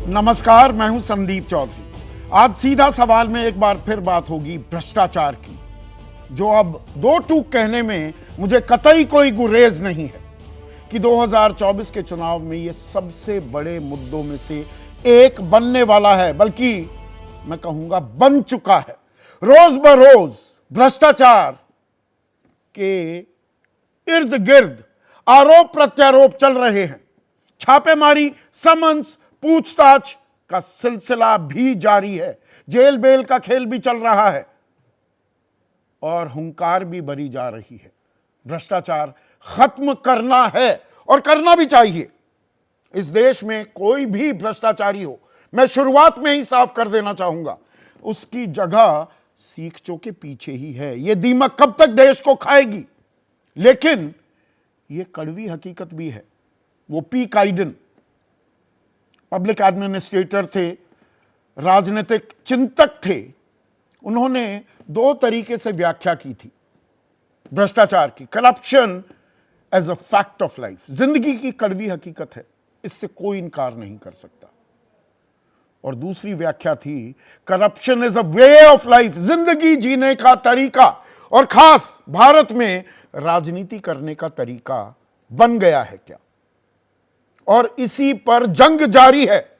नमस्कार, मैं हूं संदीप चौधरी। आज सीधा सवाल में एक बार फिर बात होगी भ्रष्टाचार की, जो अब दो टूक कहने में मुझे कतई कोई गुरेज नहीं है कि 2024 के चुनाव में यह सबसे बड़े मुद्दों में से एक बनने वाला है, बल्कि मैं कहूंगा बन चुका है। रोज बरोज भ्रष्टाचार के इर्द गिर्द आरोप प्रत्यारोप चल रहे हैं। छापेमारी, समन्स, पूछताछ का सिलसिला भी जारी है। जेल बेल का खेल भी चल रहा है और हुंकार भी भरी जा रही है। भ्रष्टाचार खत्म करना है और करना भी चाहिए। इस देश में कोई भी भ्रष्टाचारी हो, मैं शुरुआत में ही साफ कर देना चाहूंगा, उसकी जगह सीखचों के पीछे ही है। यह दीमक कब तक देश को खाएगी? लेकिन यह कड़वी हकीकत भी है। वो पी काइडन पब्लिक एडमिनिस्ट्रेटर थे, राजनीतिक चिंतक थे। उन्होंने दो तरीके से व्याख्या की थी भ्रष्टाचार की। Corruption as a fact of life, जिंदगी की कड़वी हकीकत है, इससे कोई इनकार नहीं कर सकता। और दूसरी व्याख्या थी corruption is a way of life, जिंदगी जीने का तरीका, और खास भारत में राजनीति करने का तरीका बन गया है क्या? और इसी पर जंग जारी है।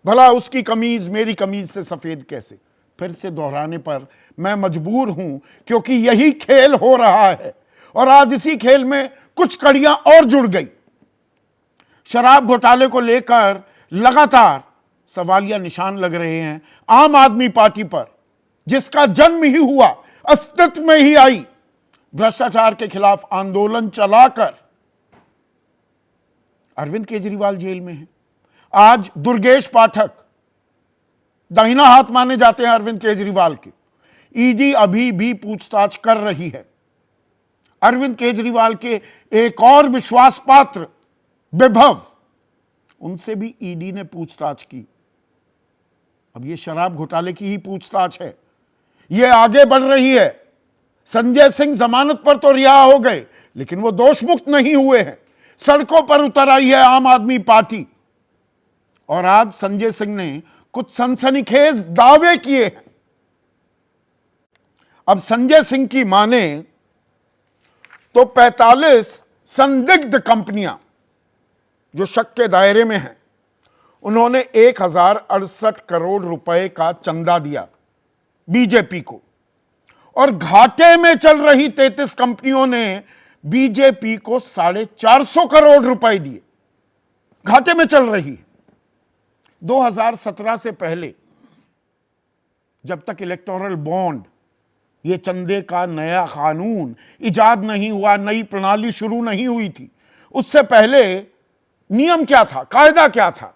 भला उसकी कमीज मेरी कमीज से सफेद कैसे? फिर से दोहराने पर मैं मजबूर हूं, क्योंकि यही खेल हो रहा है और आज इसी खेल में कुछ कड़ियां और जुड़ गई। शराब घोटाले को लेकर लगातार सवालिया निशान लग रहे हैं आम आदमी पार्टी पर, जिसका जन्म ही हुआ, अस्तित्व में ही आई भ्रष्टाचार के खिलाफ आंदोलन चलाकर। अरविंद केजरीवाल जेल में है। आज दुर्गेश पाठक दाहिना हाथ माने जाते हैं अरविंद केजरीवाल के। ईडी अभी भी पूछताछ कर रही है। अरविंद केजरीवाल के एक और विश्वास पात्र विभव, उनसे भी ईडी ने पूछताछ की। अब यह शराब घोटाले की ही पूछताछ है, यह आगे बढ़ रही है। संजय सिंह जमानत पर तो रिहा हो गए, लेकिन वो दोषमुक्त नहीं हुए हैं। सड़कों पर उतर आई है आम आदमी पार्टी, और आज संजय सिंह ने कुछ सनसनीखेज दावे किए हैं। अब संजय सिंह की माने तो 45 संदिग्ध कंपनियां जो शक के दायरे में हैं, उन्होंने 1068 करोड़ रुपए का चंदा दिया बीजेपी को, और घाटे में चल रही 33 कंपनियों ने बीजेपी को 450 करोड़ रुपए दिए। घाटे में चल रही है। 2017 से पहले, जब तक इलेक्टोरल बॉन्ड, ये चंदे का नया कानून इजाद नहीं हुआ, नई प्रणाली शुरू नहीं हुई थी, उससे पहले नियम क्या था, कायदा क्या था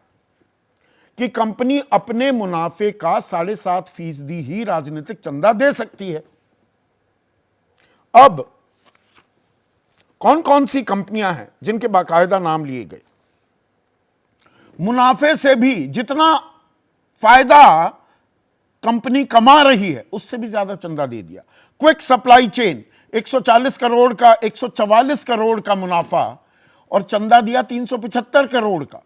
कि कंपनी अपने मुनाफे का 7.5% ही राजनीतिक चंदा दे सकती है। अब कौन कौन सी कंपनियां हैं जिनके बाकायदा नाम लिए गए? मुनाफे से भी जितना फायदा कंपनी कमा रही है, उससे भी ज्यादा चंदा दे दिया। क्विक सप्लाई चेन 140 करोड़ का, 144 करोड़ का मुनाफा, और चंदा दिया 375 करोड़ का।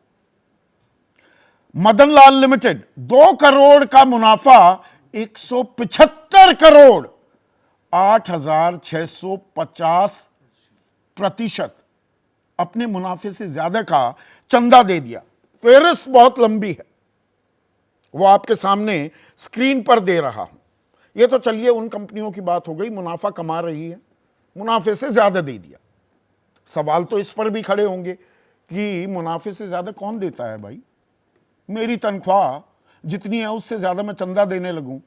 मदन लाल लिमिटेड 2 करोड़ का मुनाफा, 175 करोड़, 8650% अपने मुनाफे से ज्यादा का चंदा दे दिया। फेहरिस्त बहुत लंबी है, वो आपके सामने स्क्रीन पर दे रहा हूं। ये तो चलिए उन कंपनियों की बात हो गई, मुनाफा कमा रही है, मुनाफे से ज्यादा दे दिया। सवाल तो इस पर भी खड़े होंगे कि मुनाफे से ज्यादा कौन देता है भाई? मेरी तनख्वाह जितनी है उससे ज्यादा मैं चंदा देने लगूं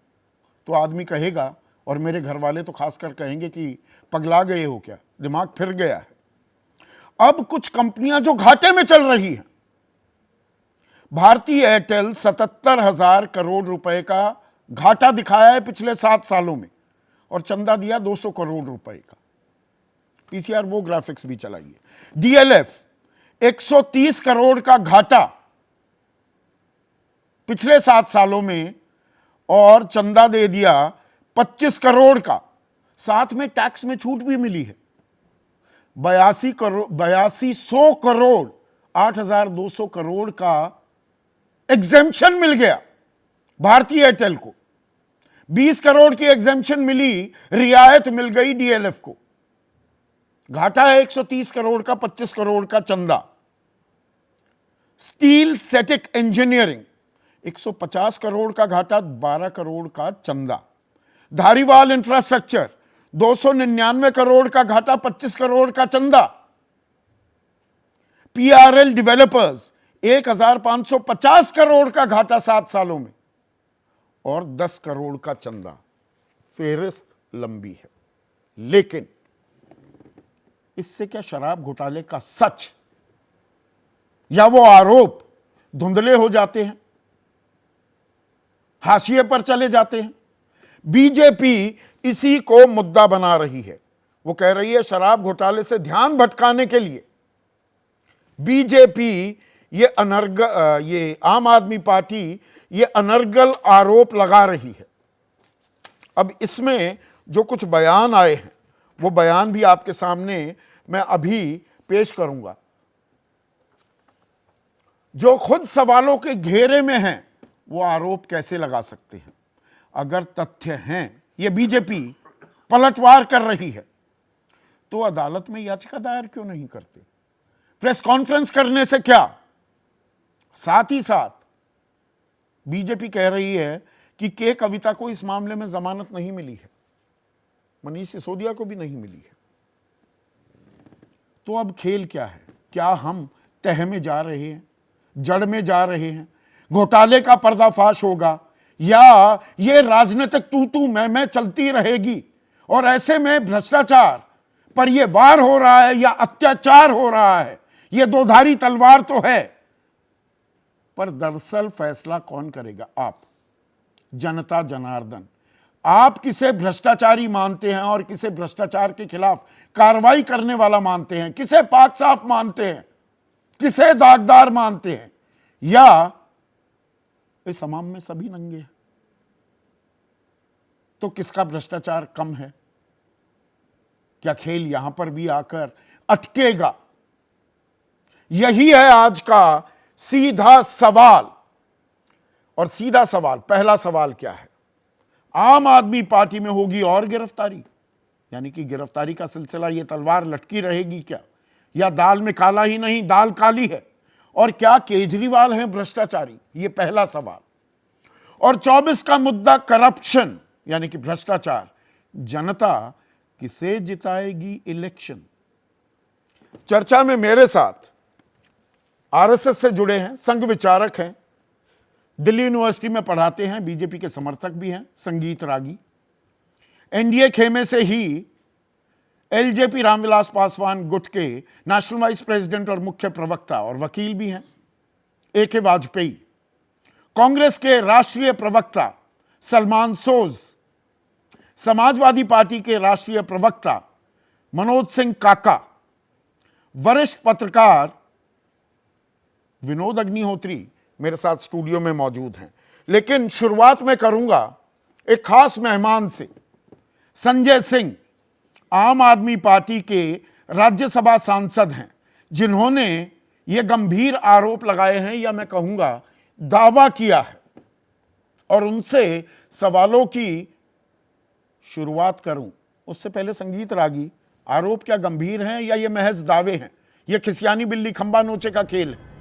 तो आदमी कहेगा, और मेरे घर वाले तो खासकर कहेंगे कि पगला गए हो क्या, दिमाग फिर गया है। अब कुछ कंपनियां जो घाटे में चल रही हैं, भारतीय एयरटेल 77,000 करोड़ रुपए का घाटा दिखाया है पिछले 7 सालों में, और चंदा दिया 200 करोड़ रुपए का। पीसीआर वो ग्राफिक्स भी चलाइए। डीएलएफ 130 करोड़ का घाटा पिछले 7 सालों में, और चंदा दे दिया 25 करोड़ का। साथ में टैक्स में छूट भी मिली है। 8200 करोड़ 8,200 करोड़ का एग्जेम्पशन मिल गया भारतीय एयरटेल को, 20 करोड़ की एग्जेम्पशन मिली, रियायत मिल गई डीएलएफ को। घाटा है 130 करोड़ का, 25 करोड़ का चंदा। स्टील सेटिक इंजीनियरिंग 150 करोड़ का घाटा, 12 करोड़ का चंदा। धारीवाल इंफ्रास्ट्रक्चर 299 करोड़ का घाटा, 25 करोड़ का चंदा। पीआरएल डेवलपर्स 1550 करोड़ का घाटा 7 सालों में और 10 करोड़ का चंदा। फेहरिस्त लंबी है, लेकिन इससे क्या शराब घोटाले का सच या वो आरोप धुंधले हो जाते हैं, हाशिए पर चले जाते हैं? बीजेपी इसी को मुद्दा बना रही है। वो कह रही है शराब घोटाले से ध्यान भटकाने के लिए बीजेपी ये आम आदमी पार्टी ये अनर्गल आरोप लगा रही है। अब इसमें जो कुछ बयान आए हैं वो बयान भी आपके सामने मैं अभी पेश करूंगा, जो खुद सवालों के घेरे में हैं। वो आरोप कैसे लगा सकते हैं? अगर तथ्य हैं, ये बीजेपी पलटवार कर रही है, तो अदालत में याचिका दायर क्यों नहीं करते? प्रेस कॉन्फ्रेंस करने से क्या? साथ ही साथ बीजेपी कह रही है कि के कविता को इस मामले में जमानत नहीं मिली है, मनीष सिसोदिया को भी नहीं मिली है। तो अब खेल क्या है? क्या हम तह में जा रहे हैं, जड़ में जा रहे हैं, घोटाले का पर्दाफाश होगा, या ये राजनीतिक तू मैं चलती रहेगी और ऐसे में भ्रष्टाचार पर ये वार हो रहा है या अत्याचार हो रहा है? ये दोधारी तलवार तो है, पर दरअसल फैसला कौन करेगा? आप, जनता जनार्दन। आप किसे भ्रष्टाचारी मानते हैं और किसे भ्रष्टाचार के खिलाफ कार्रवाई करने वाला मानते हैं? किसे पाक साफ मानते हैं, किसे दागदार मानते हैं, या इस हमाम में सभी नंगे हैं? तो किसका भ्रष्टाचार कम है? क्या खेल यहां पर भी आकर अटकेगा? यही है आज का सीधा सवाल। और सीधा सवाल, पहला सवाल क्या है? आम आदमी पार्टी में होगी और गिरफ्तारी, यानी कि गिरफ्तारी का सिलसिला, ये तलवार लटकी रहेगी क्या? या दाल में काला ही नहीं, दाल काली है? और क्या केजरीवाल हैं भ्रष्टाचारी? ये पहला सवाल। और 24 का मुद्दा करप्शन यानी कि भ्रष्टाचार। जनता किसे जिताएगी इलेक्शन? चर्चा में मेरे साथ आरएसएस से जुड़े हैं, संघ विचारक हैं, दिल्ली यूनिवर्सिटी में पढ़ाते हैं, बीजेपी के समर्थक भी हैं, संगीत रागी। एनडीए खेमे से ही एलजेपी रामविलास पासवान गुट के नेशनल वाइस प्रेसिडेंट और मुख्य प्रवक्ता और वकील भी हैं, ए.के. वाजपेयी। कांग्रेस के राष्ट्रीय प्रवक्ता सलमान सोज, समाजवादी पार्टी के राष्ट्रीय प्रवक्ता मनोज सिंह काका, वरिष्ठ पत्रकार विनोद अग्निहोत्री मेरे साथ स्टूडियो में मौजूद हैं। लेकिन शुरुआत में करूंगा एक खास मेहमान से, संजय सिंह, आम आदमी पार्टी के राज्यसभा सांसद हैं, जिन्होंने ये गंभीर आरोप लगाए हैं, या मैं कहूंगा दावा किया है, और उनसे सवालों की शुरुआत करूं। उससे पहले संगीत रागी, आरोप क्या गंभीर हैं या ये महज दावे हैं? ये खिसियानी बिल्ली खंबा नोचे का खेल है?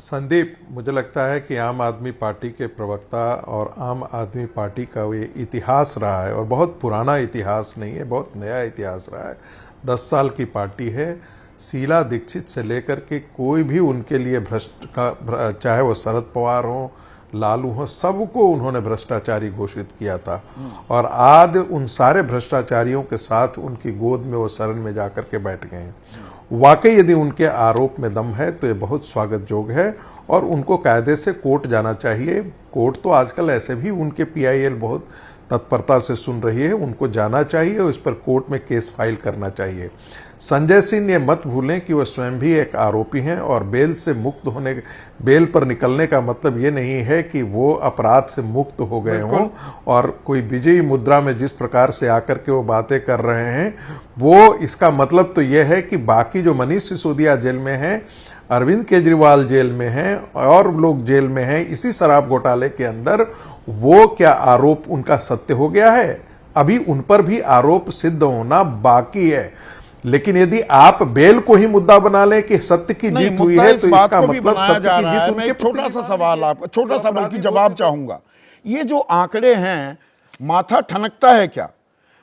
संदीप, मुझे लगता है कि आम आदमी पार्टी के प्रवक्ता और आम आदमी पार्टी का ये इतिहास रहा है, और बहुत पुराना इतिहास नहीं है, बहुत नया इतिहास रहा है। 10 साल की पार्टी है। शीला दीक्षित से लेकर के कोई भी उनके लिए भ्रष्ट का, चाहे वो शरद पवार हो, लालू हो, सबको उन्होंने भ्रष्टाचारी घोषित किया था। और आज उन सारे भ्रष्टाचारियों के साथ उनकी गोद में वो शरण में जाकर के बैठ गए हैं। वाकई यदि उनके आरोप में दम है तो ये बहुत स्वागत योग्य है, और उनको कायदे से कोर्ट जाना चाहिए। कोर्ट तो आजकल ऐसे भी उनके पीआईएल बहुत तत्परता से सुन रही है, उनको जाना चाहिए और इस पर कोर्ट में केस फाइल करना चाहिए। संजय सिंह ये मत भूलें कि वह स्वयं भी एक आरोपी हैं और बेल से मुक्त होने, बेल पर निकलने का मतलब ये नहीं है कि वो अपराध से मुक्त हो गए हों। और कोई विजयी मुद्रा में जिस प्रकार से आकर के वो बातें कर रहे हैं, वो इसका मतलब तो ये है कि बाकी जो मनीष सिसोदिया जेल में हैं, अरविंद केजरीवाल जेल में हैं और लोग जेल में हैं इसी शराब घोटाले के अंदर, वो क्या आरोप उनका सत्य हो गया है? अभी उन पर भी आरोप सिद्ध होना बाकी है। लेकिन यदि आप बेल को ही मुद्दा बना लें कि सत्य की जीत हुई है, तो इसका मतलब सत्य की जीत। मैं एक छोटा सा सवाल, आप छोटा सा बल्कि जवाब चाहूंगा। ये जो आंकड़े हैं, माथा ठनकता है क्या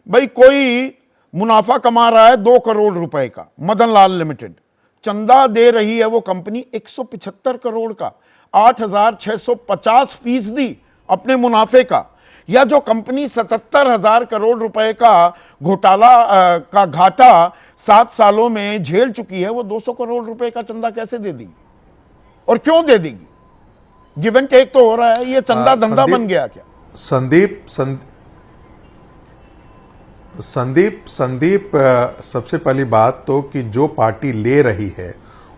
भाई? कोई मुनाफा कमा रहा है 2 करोड़ रुपए का, मदन लाल लिमिटेड, चंदा दे रही है वो कंपनी 175 करोड़ का, 8,650% अपने मुनाफे का। या जो कंपनी 77,000 करोड़ रुपए का घोटाला का घाटा 7 सालों में झेल चुकी है, वो 200 करोड़ रुपए का चंदा कैसे दे देगी और क्यों दे देगी? गिव एंड टेक तो हो रहा है, ये चंदा धंधा बन गया क्या? संदीप, सबसे पहली बात तो कि जो पार्टी ले रही है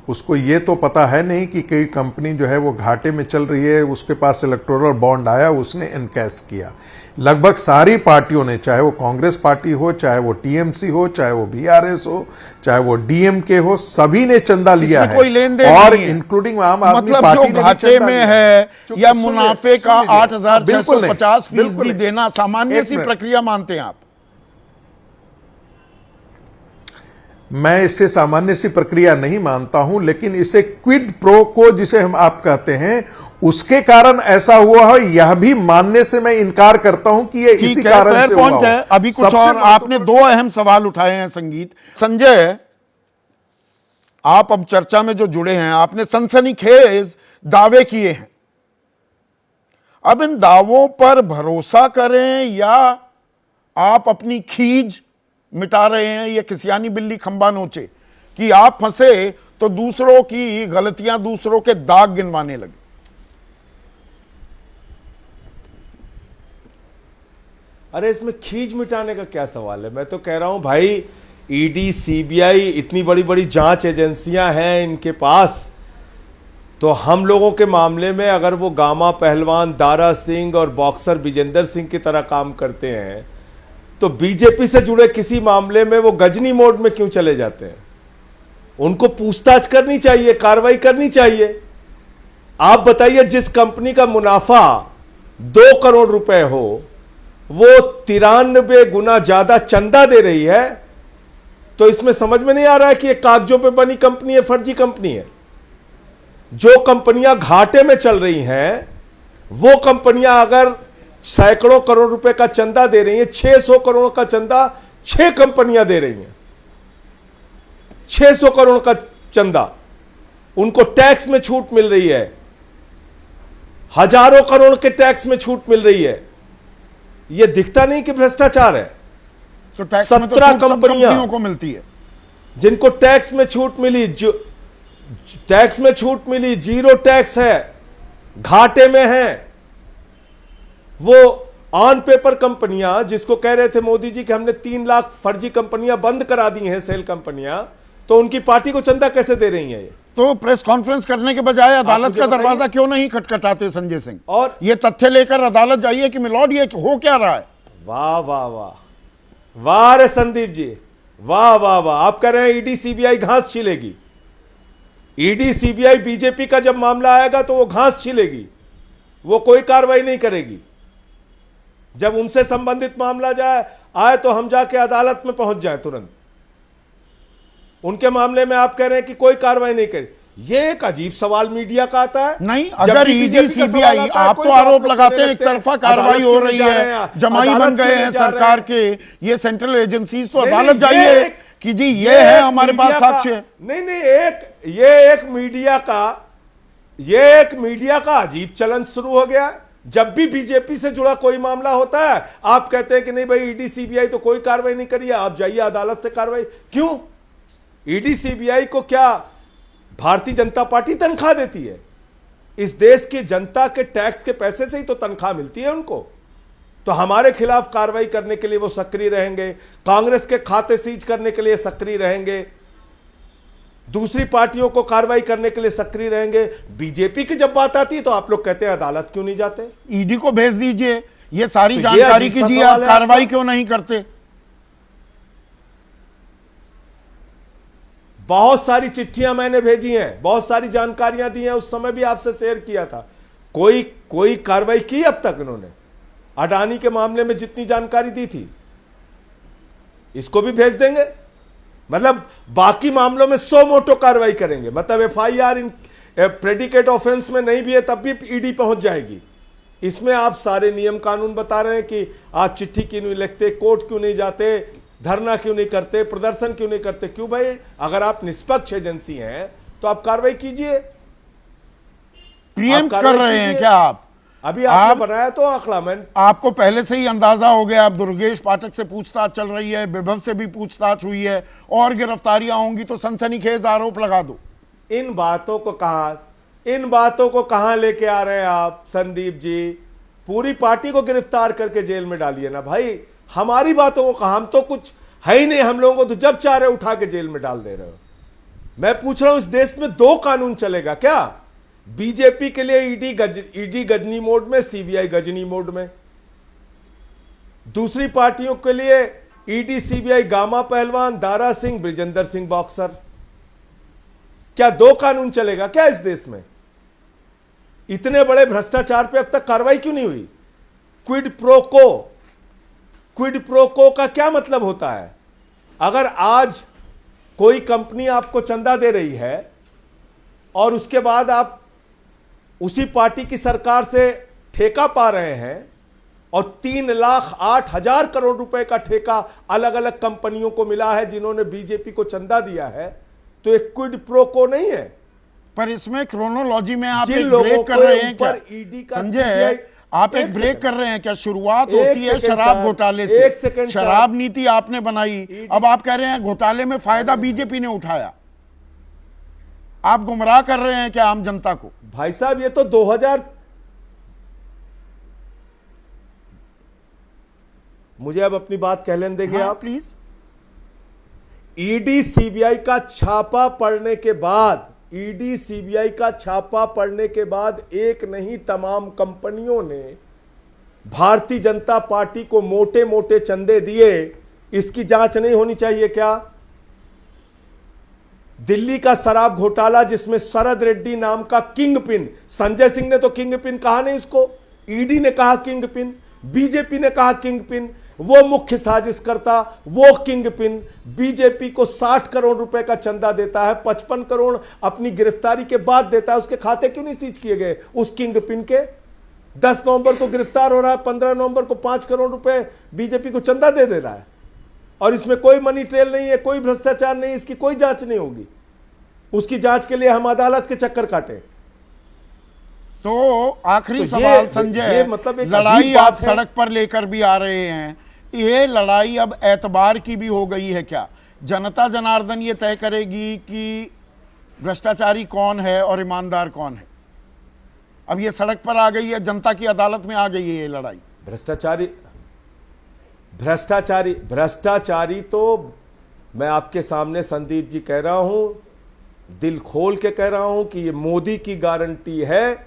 उसको ये तो पता है नहीं कि कोई कंपनी जो है वो घाटे में चल रही है, उसके पास इलेक्टोरल बॉन्ड आया, उसने इनकैश किया। लगभग सारी पार्टियों ने, चाहे वो कांग्रेस पार्टी हो, चाहे वो टीएमसी हो, चाहे वो बीआरएस हो, चाहे वो डीएमके हो, सभी ने चंदा लिया है। कोई लेन देन और नहीं है। इंक्लूडिंग आम आदमी मतलब पार्टी जो घाटे में है या मुनाफे का 8,650% देना सामान्य सी प्रक्रिया मानते हैं आप? मैं इसे सामान्य सी प्रक्रिया नहीं मानता हूं, लेकिन इसे क्विड प्रो को जिसे हम आप कहते हैं, उसके कारण ऐसा हुआ है, यह भी मानने से मैं इनकार करता हूं कि ये इसी कारण से हुआ है। अभी कुछ और आपने 2 अहम सवाल उठाए हैं संगीत। संजय, आप अब चर्चा में जो जुड़े हैं, आपने सनसनीखेज दावे किए हैं। अब इन दावों पर भरोसा करें या आप अपनी खीज मिटा रहे हैं? ये किसियानी बिल्ली खंबा नोचे कि आप फंसे तो दूसरों की गलतियां, दूसरों के दाग गिनवाने लगे। अरे इसमें खींच मिटाने का क्या सवाल है? मैं तो कह रहा हूं भाई, ईडी, सीबीआई, इतनी बड़ी बड़ी जांच एजेंसियां हैं इनके पास, तो हम लोगों के मामले में अगर वो गामा पहलवान दारा सिंह और बॉक्सर विजेंदर सिंह की तरह काम करते हैं, तो बीजेपी से जुड़े किसी मामले में वो गजनी मोड में क्यों चले जाते हैं? उनको पूछताछ करनी चाहिए, कार्रवाई करनी चाहिए। आप बताइए, जिस कंपनी का मुनाफा 2 करोड़ रुपए हो, वो 93 गुना ज्यादा चंदा दे रही है, तो इसमें समझ में नहीं आ रहा है कि ये कागजों पे बनी कंपनी है, फर्जी कंपनी है। जो कंपनियां घाटे में चल रही हैं, वो कंपनियां अगर सैकड़ों करोड़ रुपए का चंदा दे रही हैं, 600 करोड़ का चंदा 6 कंपनियां दे रही हैं, 600 करोड़ का चंदा, उनको टैक्स में छूट मिल रही है, हजारों करोड़ के टैक्स में छूट मिल रही है। यह दिखता नहीं कि भ्रष्टाचार है? तो टैक्स 17 कंपनियों को मिलती है जिनको टैक्स में छूट मिली, जो टैक्स में छूट मिली, जीरो टैक्स है, घाटे में है। वो ऑन पेपर कंपनियां, जिसको कह रहे थे मोदी जी कि हमने 3 लाख फर्जी कंपनियां बंद करा दी हैं, सेल कंपनियां, तो उनकी पार्टी को चंदा कैसे दे रही हैं? तो प्रेस कॉन्फ्रेंस करने के बजाय अदालत का दरवाजा क्यों नहीं खटखटाते संजय सिंह? और ये तथ्य लेकर अदालत जाइए कि मिलॉर्ड ये हो क्या रहा है। वाह वाह वाह वाह रे संदीप जी, वाह वाह वाह। आप कह रहे हैं ईडी सीबीआई घास छीलेगी? ईडी सीबीआई बीजेपी का जब मामला आएगा तो वो घास छीलेगी, वो कोई कार्रवाई नहीं करेगी। जब उनसे संबंधित मामला आए तो हम जाके अदालत में पहुंच जाए तुरंत। उनके मामले में आप कह रहे हैं कि कोई कार्रवाई नहीं करें। ये एक अजीब सवाल मीडिया का आता है। नहीं, अगर ईडी सीबीआई, आप तो आरोप लगाते हैं एक तरफा कार्रवाई हो रही है, जमाई बन गए हैं सरकार के ये सेंट्रल एजेंसीज, तो अदालत जाइए कि जी ये है हमारे पास साक्ष्य। नहीं नहीं, ये एक मीडिया का अजीब चलन शुरू हो गया। जब भी बीजेपी से जुड़ा कोई मामला होता है, आप कहते हैं कि नहीं भाई ईडी सीबीआई तो कोई कार्रवाई नहीं करी है, आप जाइए अदालत से कार्रवाई। क्यों? ईडी सीबीआई को क्या भारतीय जनता पार्टी तनख्वाह देती है? इस देश की जनता के टैक्स के पैसे से ही तो तनख्वाह मिलती है उनको। तो हमारे खिलाफ कार्रवाई करने के लिए वो सक्रिय रहेंगे, कांग्रेस के खाते सीज करने के लिए सक्रिय रहेंगे, दूसरी पार्टियों को कार्रवाई करने के लिए सक्रिय रहेंगे। बीजेपी की जब बात आती है तो आप लोग कहते हैं अदालत क्यों नहीं जाते? ईडी को भेज दीजिए, ये सारी तो जानकारी अजीब सा कीजिए, सवाल आप है कार्रवाई आपका। क्यों नहीं करते? बहुत सारी चिट्ठियां मैंने भेजी हैं, बहुत सारी जानकारियां दी हैं, उस समय भी आपसे शेयर किया था। कोई कार्रवाई की अब तक इन्होंने? अडानी के मामले में जितनी जानकारी दी थी इसको भी भेज देंगे। मतलब बाकी मामलों में 100 मोटो कार्रवाई करेंगे, मतलब एफआईआर इन प्रेडिकेट ऑफेंस में नहीं भी है तब भी ईडी पहुंच जाएगी। इसमें आप सारे नियम कानून बता रहे हैं कि आप चिट्ठी क्यों नहीं लिखते, कोर्ट क्यों नहीं जाते, धरना क्यों नहीं करते, प्रदर्शन क्यों नहीं करते? क्यों भाई? अगर आप निष्पक्ष एजेंसी हैं तो आप कार्रवाई कीजिए। प्रियम्प्ट कर रहे हैं क्या आप? अभी आपने बनाया तो आंकड़ा, मैं आपको पहले से ही अंदाजा हो गया, अब दुर्गेश पाठक से पूछताछ चल रही है, विभव से भी पूछताछ हुई है, और गिरफ्तारियां होंगी तो सनसनीखेज आरोप लगा दो। इन बातों को कहां लेके आ रहे हैं आप संदीप जी? पूरी पार्टी को गिरफ्तार करके जेल में डालिए ना भाई। हमारी बातों को कहां? हम तो कुछ है ही नहीं, हम लोगों को तो जब चाह रहे उठा के जेल में डाल दे रहे हो। मैं पूछ रहा हूं, इस देश में 2 कानून चलेगा क्या? बीजेपी के लिए ईडी गजनी मोड में, सीबीआई गजनी मोड में। दूसरी पार्टियों के लिए ईडी सीबीआई गामा पहलवान, दारा सिंह, ब्रिजेंद्र सिंह बॉक्सर। क्या 2 कानून चलेगा क्या इस देश में? इतने बड़े भ्रष्टाचार पे अब तक कार्रवाई क्यों नहीं हुई? क्विड प्रो को का क्या मतलब होता है? अगर आज कोई कंपनी आपको चंदा दे रही है और उसके बाद आप उसी पार्टी की सरकार से ठेका पा रहे हैं और 3,08,000 करोड़ रुपए का ठेका अलग अलग कंपनियों को मिला है जिन्होंने बीजेपी को चंदा दिया है, तो एक क्विड प्रो को नहीं है। पर इसमें क्रोनोलॉजी में आप जिन एक लोगों ब्रेक कर के रहे हैं क्या? ऊपर ईडी का संजय, आप एक ब्रेक सेकंड। कर रहे हैं क्या? शुरुआत एक होती है सेकंड शराब सर, घोटाले एक से, सेकंड सर। शराब नीति आपने बनाई, अब आप कह रहे हैं घोटाले में फायदा बीजेपी ने उठाया। आप गुमराह कर रहे हैं क्या आम जनता को? भाई साहब, ये तो 2000, मुझे अब अपनी बात कह लेने देंगे आप प्लीज। ईडी सीबीआई का छापा पड़ने के बाद, ईडी सीबीआई का छापा पड़ने के बाद एक नहीं तमाम कंपनियों ने भारतीय जनता पार्टी को मोटे मोटे चंदे दिए। इसकी जांच नहीं होनी चाहिए क्या? दिल्ली का शराब घोटाला जिसमें शरद रेड्डी नाम का किंग पिन, संजय सिंह ने तो किंग पिन कहा नहीं उसको, ईडी ने कहा किंग पिन, बीजेपी ने कहा किंग पिन, वो मुख्य साजिशकर्ता, वो किंग पिन बीजेपी को 60 करोड़ रुपए का चंदा देता है, 55 करोड़ अपनी गिरफ्तारी के बाद देता है। उसके खाते क्यों नहीं सीज किए गए उस किंग पिन के? 10 नवंबर को गिरफ्तार हो रहा है, 15 नवंबर को 5 करोड़ रुपए बीजेपी को चंदा दे रहा है, और इसमें कोई मनी ट्रेल नहीं है, कोई भ्रष्टाचार नहीं, इसकी कोई जांच नहीं होगी। उसकी जांच के लिए हम अदालत के चक्कर काटे। तो आखिरी तो सवाल संजय, मतलब एक लड़ाई अजीब आप बात है। सड़क पर लेकर भी आ रहे हैं, ये लड़ाई अब एतबार की भी हो गई है क्या? जनता जनार्दन ये तय करेगी कि भ्रष्टाचारी कौन है और ईमानदार कौन है? अब ये सड़क पर आ गई है, जनता की अदालत में आ गई है ये लड़ाई। भ्रष्टाचारी तो मैं आपके सामने संदीप जी कह रहा हूं, दिल खोल के कह रहा हूं कि ये मोदी की गारंटी है।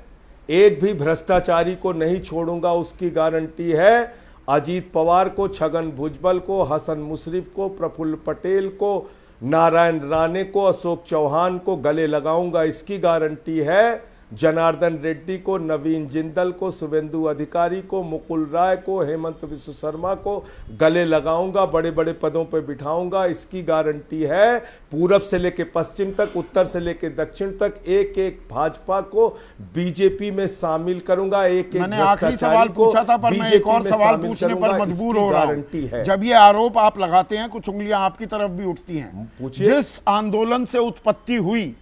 एक भी भ्रष्टाचारी को नहीं छोड़ूंगा, उसकी गारंटी है। अजीत पवार को, छगन भुजबल को, हसन मुशर्रफ को, प्रफुल्ल पटेल को, नारायण राणे को, अशोक चौहान को गले लगाऊंगा, इसकी गारंटी है। जनार्दन रेड्डी को, नवीन जिंदल को, शुभेंदु अधिकारी को, मुकुल राय को, हेमंत विश्व शर्मा को गले लगाऊंगा, बड़े बड़े पदों पर बिठाऊंगा, इसकी गारंटी है। पूरब से लेकर पश्चिम तक, उत्तर से लेकर दक्षिण तक एक एक भाजपा को बीजेपी में शामिल करूंगा। एक मैंने आखिरी सवाल पूछा था, पर मैं एक और सवाल पूछने पर मजबूर हो रहा हूं। जब ये आरोप आप लगाते हैं, कुछ उंगलियां आपकी तरफ भी उठती हैं। जिस आंदोलन से उत्पत्ति हुई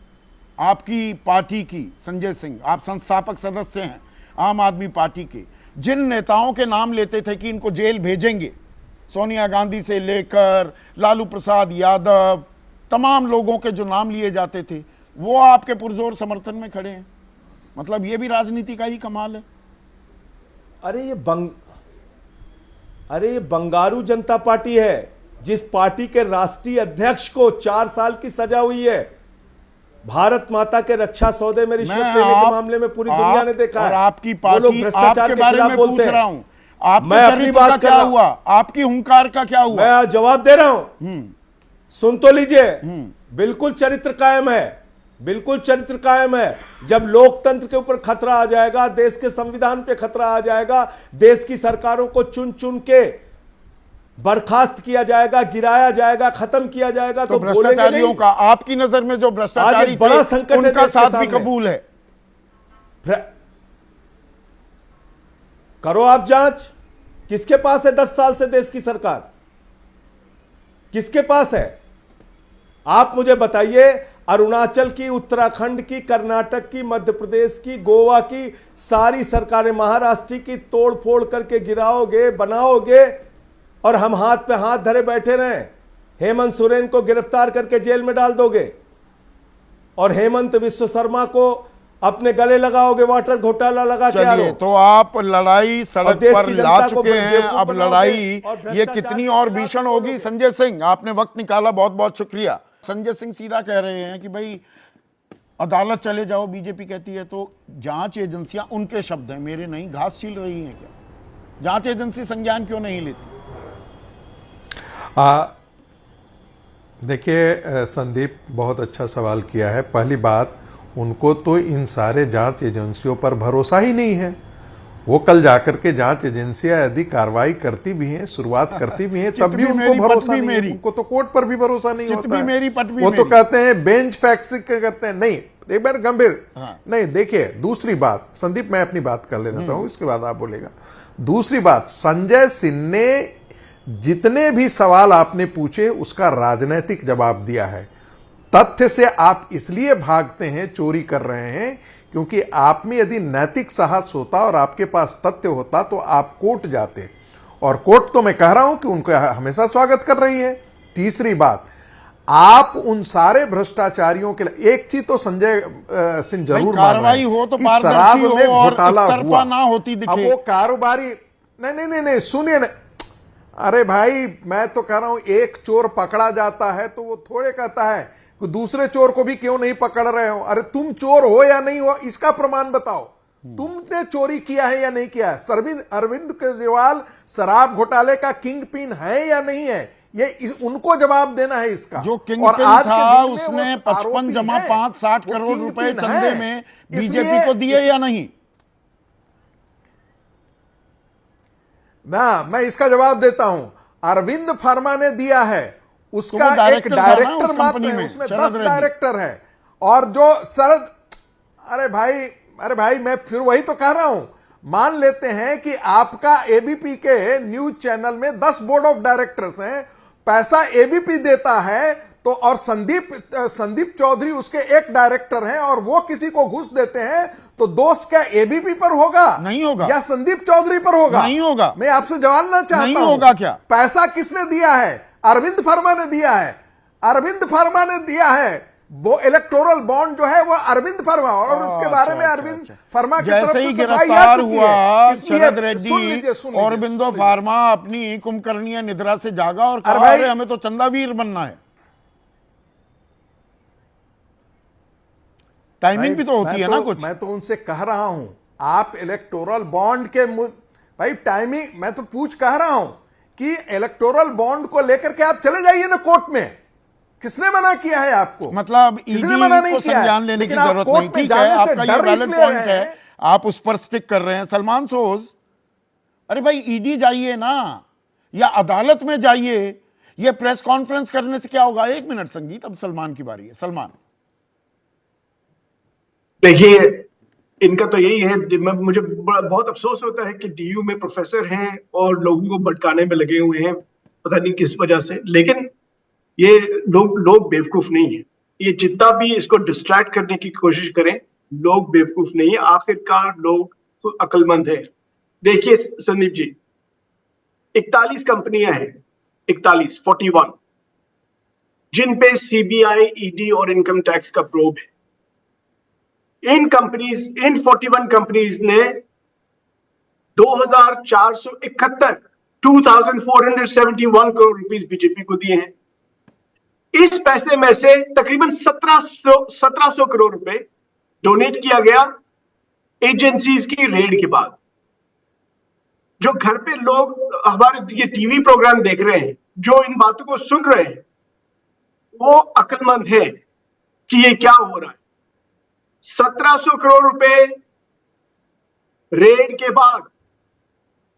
आपकी पार्टी की, संजय सिंह, आप संस्थापक सदस्य हैं आम आदमी पार्टी के, जिन नेताओं के नाम लेते थे कि इनको जेल भेजेंगे, सोनिया गांधी से लेकर लालू प्रसाद यादव, तमाम लोगों के जो नाम लिए जाते थे, वो आपके पुरजोर समर्थन में खड़े हैं। मतलब ये भी राजनीति का ही कमाल है। अरे ये अरे ये बंगारू जनता पार्टी है, जिस पार्टी के राष्ट्रीय अध्यक्ष को 4 साल की सजा हुई है भारत माता के रक्षा सौदे में रिश्वत लेने के मामले में। पूरी दुनिया ने देखा और है। आपकी वो लोग पार्टी, भ्रष्टाचार आपके के बारे खिलाफ में बोलते पूछ हैं। रहा हूं, आपके मैं अपनी चरित्र बात का कर क्या रहा हूं। हुआ, आपकी हुंकार का क्या हुआ? मैं आज जवाब दे रहा हूं, सुन तो लीजिए। बिल्कुल चरित्र कायम है, बिल्कुल चरित्र कायम है। जब लोकतंत्र के ऊपर खतरा आ जाएगा, देश के संविधान पे खतरा आ जाएगा, देश की सरकारों को चुन चुन के बर्खास्त किया जाएगा, गिराया जाएगा, खत्म किया जाएगा, तो भ्रष्टाचारियों का, आपकी नजर में जो भ्रष्टाचारी बड़ा थे, संकट है उनका देश के साथ भी सामने। कबूल है। करो आप जांच, किसके पास है 10 साल से देश की सरकार? किसके पास है? आप मुझे बताइए। अरुणाचल की, उत्तराखंड की, कर्नाटक की, मध्य प्रदेश की, गोवा की सारी सरकारें, महाराष्ट्र की तोड़ फोड़ करके गिराओगे, बनाओगे और हम हाथ पे हाथ धरे बैठे रहें। हेमंत सोरेन को गिरफ्तार करके जेल में डाल दोगे और हेमंत विश्व शर्मा को अपने गले लगाओगे, वाटर घोटाला लगा के। चलिए, तो आप लड़ाई सड़क पर ला चुके हैं, अब लड़ाई ये कितनी और भीषण होगी? संजय सिंह, आपने वक्त निकाला, बहुत बहुत शुक्रिया। संजय सिंह सीधा कह रहे हैं कि भाई अदालत चले जाओ, बीजेपी कहती है, तो जांच एजेंसियां, उनके शब्द हैं, मेरे नहीं, घास छील रही हैं क्या? जांच एजेंसी संज्ञान क्यों नहीं लेती? देखिए संदीप, बहुत अच्छा सवाल किया है। पहली बात, उनको तो इन सारे जांच एजेंसियों पर भरोसा ही नहीं है। वो कल जाकर के जांच एजेंसियां यदि कार्रवाई करती भी हैं, शुरुआत करती भी हैं, तब भी उनको भरोसा नहीं है। उनको तो कोर्ट पर भी भरोसा नहीं होता है। मेरी पट भी वो तो कहते हैं बेंच फैक्सिंग करते हैं। नहीं, एक बार गंभीर नहीं। देखिए, दूसरी बात संदीप, मैं अपनी बात कर लेना चाहूं, इसके बाद आप बोलेगा। दूसरी बात, संजय सिंह ने जितने भी सवाल आपने पूछे उसका राजनीतिक जवाब दिया है। तथ्य से आप इसलिए भागते हैं, चोरी कर रहे हैं, क्योंकि आप में यदि नैतिक साहस होता और आपके पास तथ्य होता तो आप कोर्ट जाते, और कोर्ट तो मैं कह रहा हूं कि उनका हमेशा स्वागत कर रही है। तीसरी बात, आप उन सारे भ्रष्टाचारियों के लिए एक चीज तो संजय सिंह जरूर कार्रवाई हो तो शराब में घोटाला हुआ ना होती दिखे। अब वो कारोबारी नहीं, सुनिए ना। अरे भाई, मैं तो कह रहा हूं, एक चोर पकड़ा जाता है तो वो थोड़े कहता है कि दूसरे चोर को भी क्यों नहीं पकड़ रहे हो। अरे तुम चोर हो या नहीं हो, इसका प्रमाण बताओ। तुमने चोरी किया है या नहीं किया है? अरविंद केजरीवाल शराब घोटाले का किंग पिन है या नहीं है? ये उनको जवाब देना है इसका। जो किंग पिन था उसने 55 जमा 5-60 करोड़ रुपए चंदे में बीजेपी को दिए या नहीं? ना, मैं इसका जवाब देता हूं। अरविंद फार्मा ने दिया है, उसका एक डायरेक्टर मात्र है, उसमें 10 डायरेक्टर है। और जो शरद, अरे भाई मैं फिर वही तो कह रहा हूं। मान लेते हैं कि आपका एबीपी के न्यूज चैनल में 10 बोर्ड ऑफ डायरेक्टर्स हैं, पैसा एबीपी देता है, तो और संदीप चौधरी उसके एक डायरेक्टर हैं और वो किसी को घूस देते हैं, तो दोष क्या एबीपी पर होगा? नहीं होगा। या संदीप चौधरी पर होगा? नहीं होगा। मैं आपसे जानना चाहता हूं, नहीं होगा क्या? पैसा किसने दिया है? अरविंद फार्मा ने दिया है। अरविंद फार्मा ने दिया है। वो इलेक्टोरल बॉन्ड जो है वो अरविंद फार्मा, और उसके बारे में अरविंद फार्मा की तरफ जैसे से ही सफाई गिरफ्तार आ चुकी हुआ है। इसलिए शरद रेड्डी, सुन लीजिए, औरबिंदो फार्मा अपनी कुंभकर्णीय निद्रा से जागा और कहा, अरे हमें तो चंदावीर बनना है। टाइमिंग भी तो होती है ना कुछ। मैं तो उनसे कह रहा हूं, आप इलेक्टोरल बॉन्ड के भाई टाइमिंग, मैं तो कह रहा हूं कि इलेक्टोरल बॉन्ड को लेकर के आप चले जाइए ना कोर्ट में। किसने मना किया है आपको? मतलब ईडी को संज्ञान लेने की जरूरत नहीं। ठीक है, आपका ये वैलिड पॉइंट है, आप उस पर स्टिक कर रहे हैं। सलमान सोज, अरे भाई ईडी जाइए ना, या अदालत में जाइए, ये प्रेस कॉन्फ्रेंस करने से क्या होगा? 1 मिनट संगीत, अब सलमान की बारी है। सलमान, देखिए, इनका तो यही है। मुझे बहुत अफसोस होता है कि डीयू में प्रोफेसर हैं और लोगों को भटकाने में लगे हुए हैं, पता नहीं किस वजह से। लेकिन ये लोग बेवकूफ नहीं है। ये जितना भी इसको डिस्ट्रैक्ट करने की कोशिश करें, लोग बेवकूफ नहीं है। आखिरकार लोग तो अक्लमंद है। देखिए संदीप जी, 41 कंपनियां हैं, 41 जिन पे सीबीआई, ईडी और इनकम टैक्स का प्रोब है। इन 41 कंपनीज ने 2471 2,471 करोड़ रुपीस बीजेपी को दिए हैं। इस पैसे में से तकरीबन 1700 करोड़ रुपए डोनेट किया गया एजेंसीज की रेड के बाद। जो घर पे लोग हमारे ये टीवी प्रोग्राम देख रहे हैं, जो इन बातों को सुन रहे हैं, वो अक्लमंद है कि ये क्या हो रहा है। 1700 करोड़ रुपए रेड के बाद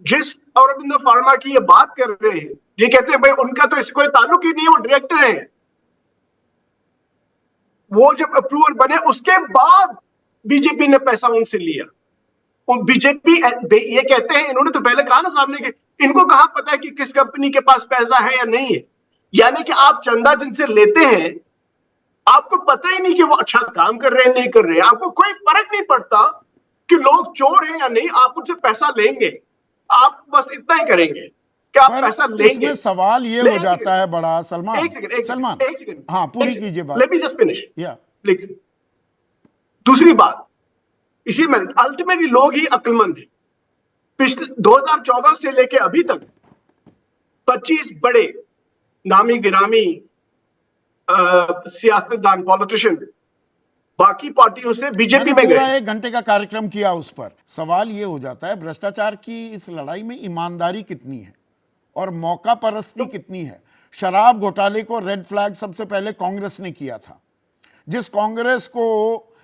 जिस औरबिंदो फार्मा की ये बात कर रहे हैं, ये कहते हैं भाई उनका तो इससे कोई ताल्लुक ही नहीं है, वो डायरेक्टर है। वो जब अप्रूवल बने उसके बाद बीजेपी ने पैसा उनसे लिया। बीजेपी ये कहते हैं, इन्होंने तो पहले कहा ना सामने के, इनको कहां पता है कि किस कंपनी के पास पैसा है या नहीं है। यानी कि आप चंदा जिनसे लेते हैं, आपको पता ही नहीं कि वो अच्छा काम कर रहे हैं नहीं कर रहे हैं, आपको कोई फर्क नहीं पड़ता कि लोग चोर हैं या नहीं, आप उनसे पैसा लेंगे, आप बस इतना ही करेंगे कि आप पैसा लेंगे। इसमें सवाल ये हो जाता है बड़ा, सलमान, एक सेकंड, हाँ पूरी कीजिए बात। लेट मी जस्ट फिनिश या प्लीज। दूसरी बात, इसी में अल्टीमेटली लोग ही अक्लमंद हैं। पिछले 2014 से लेके अभी तक 25 बड़े नामी गिरामी सियासतदान, पॉलिटिशियन बाकी पार्टियों से बीजेपी में पूरा गए। 1 घंटे का कार्यक्रम किया उस पर। सवाल ये हो जाता है, भ्रष्टाचार की इस लड़ाई में ईमानदारी कितनी है और मौका परस्ती कितनी है। शराब घोटाले को रेड फ्लैग सबसे पहले कांग्रेस ने किया था। जिस कांग्रेस को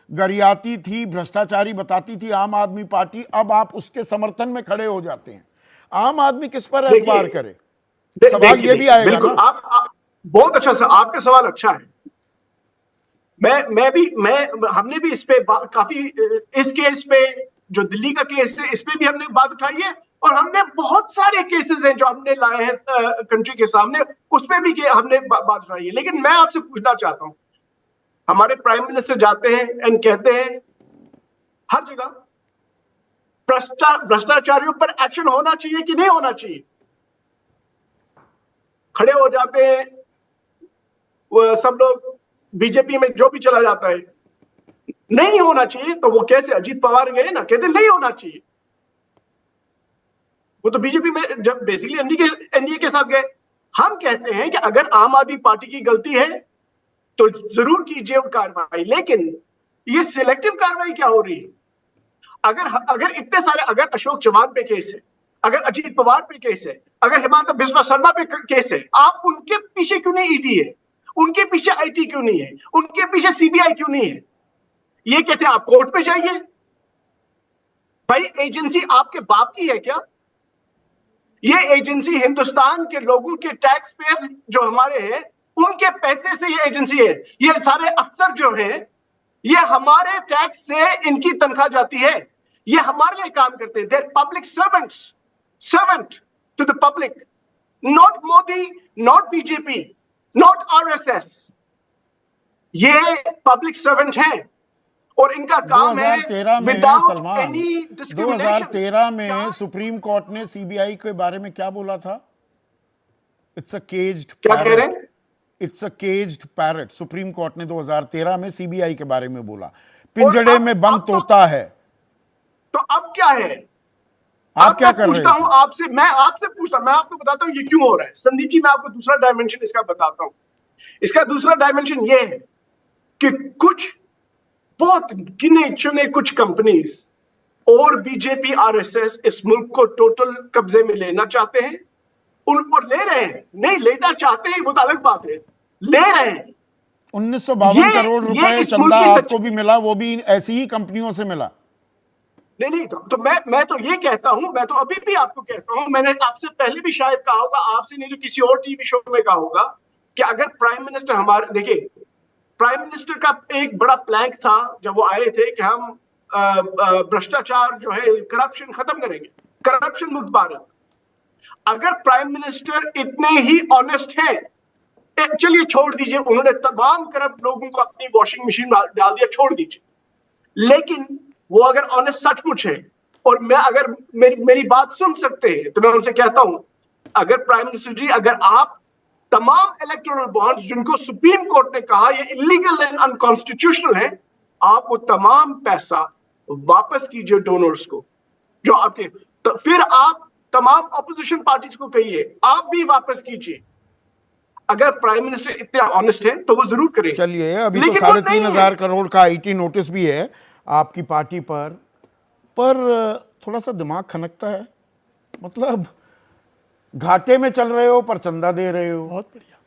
गरियाती थी, भ्रष्टाचारी बताती थी आम आदमी पार्टी, अब आप उसके समर्थन में खड़े हो जाते हैं। आम आदमी किस पर एतबार करे? सवाल ये भी आएगा। बिल्कुल, आप बहुत अच्छा सर, आपका सवाल अच्छा है। हमने भी इस पे काफी, इस केस पे जो दिल्ली का केस है, इस पे भी हमने बात उठाई है, और हमने बहुत सारे केसेस हैं जो हमने लाए हैं कंट्री के सामने, उस पे भी हमने बात उठाई है। लेकिन मैं आपसे पूछना चाहता हूं, हमारे प्राइम मिनिस्टर जाते हैं एंड कहते हैं हर जगह भ्रष्टाचारियों पर एक्शन होना चाहिए कि नहीं होना चाहिए। खड़े हो जाते हैं वो सब लोग, बीजेपी में जो भी चला जाता है नहीं होना चाहिए, तो वो कैसे, अजीत पवार गए ना, कहते नहीं होना चाहिए। वो तो बीजेपी में जब बेसिकली एनडीए के साथ गए। हम कहते हैं कि अगर आम आदमी पार्टी की गलती है तो जरूर कीजिए वो कार्रवाई, लेकिन ये सिलेक्टिव कार्रवाई क्या हो रही है? अगर इतने सारे, अगर अशोक चौहान पे केस है, अगर अजीत पवार पे केस है, अगर हिमंता बिस्वा शर्मा पे केस है, आप उनके पीछे क्यों नहीं ईडी है? उनके पीछे आईटी क्यों नहीं है? उनके पीछे सीबीआई क्यों नहीं है? ये कहते हैं आप कोर्ट पे जाइए। भाई एजेंसी आपके बाप की है क्या? ये एजेंसी हिंदुस्तान के लोगों के टैक्स पेयर जो हमारे हैं, उनके पैसे से ये एजेंसी है। ये सारे अफसर जो हैं, ये हमारे टैक्स से इनकी तनख्वाह जाती है, ये हमारे लिए काम करते हैं। They're public servant to the public, not Modi, not BJP, not RSS. ये पब्लिक सर्वेंट हैं और इनका काम है 2013 में सलमान, 2013 में सुप्रीम कोर्ट ने सीबीआई के बारे में क्या बोला था? इट्स अ केज्ड क्या कह रहे हैं? It's a caged parrot. Supreme court ने 2013 में सीबीआई के बारे में बोला, पिंजड़े में बंद तोता है। तो अब क्या है? आप क्या कर रहे हूं आपसे, मैं आपको बताता हूं ये क्यों हो रहा है। संदीप जी, मैं आपको दूसरा डायमेंशन इसका बताता हूं। इसका दूसरा डायमेंशन ये है कि कुछ बहुत गिने चुने कुछ कंपनीज और बीजेपी आरएसएस इस मुल्क को टोटल कब्जे में लेना चाहते हैं, उनको ले रहे हैं। नहीं लेना चाहते हैं वो तो अलग बात है, ले रहे हैं। 1952 करोड़ रुपए चंदा आपको भी मिला, वो भी ऐसी ही कंपनियों से मिला। नहीं तो मैं तो ये कहता हूं, मैं तो अभी भी आपको कहता हूं, मैंने आपसे पहले भी शायद कहा होगा, आपसे नहीं तो किसी और टीवी शो में कहा होगा, कि अगर प्राइम मिनिस्टर हमारे, देखिए प्राइम मिनिस्टर का एक बड़ा प्लान था जब वो आए थे कि हम भ्रष्टाचार जो है, करप्शन खत्म करेंगे, करप्शन मुक्त भारत। अगर प्राइम मिनिस्टर इतने ही ऑनेस्ट हैं, चलिए छोड़ दीजिए, उन्होंने तमाम करप्ट लोगों को अपनी वॉशिंग मशीन डाल दिया, छोड़ दीजिए, लेकिन वो अगर ऑनेस्ट सचमुच है और मैं अगर मेरी बात सुन सकते हैं, तो मैं उनसे कहता हूं, अगर प्राइम मिनिस्टर जी, अगर आप तमाम इलेक्टोरल बॉन्ड्स जिनको सुप्रीम कोर्ट ने कहा ये इलीगल एंड अनकॉन्स्टिट्यूशनल है, आप वो तमाम पैसा वापस कीजिए डोनर्स को जो आपके, तो फिर आप तमाम ऑपोजिशन पार्टीज को कहिए, आप भी वापस कीजिए। अगर प्राइम मिनिस्टर इतने ऑनेस्ट है तो वो जरूर करें। चलिए, अभी तो लेकिन वो 3,500 करोड़ का आईटी नोटिस भी है आपकी पार्टी पर थोड़ा सा दिमाग खनकता है। मतलब घाटे में चल रहे हो पर चंदा दे रहे हो, बहुत बढ़िया।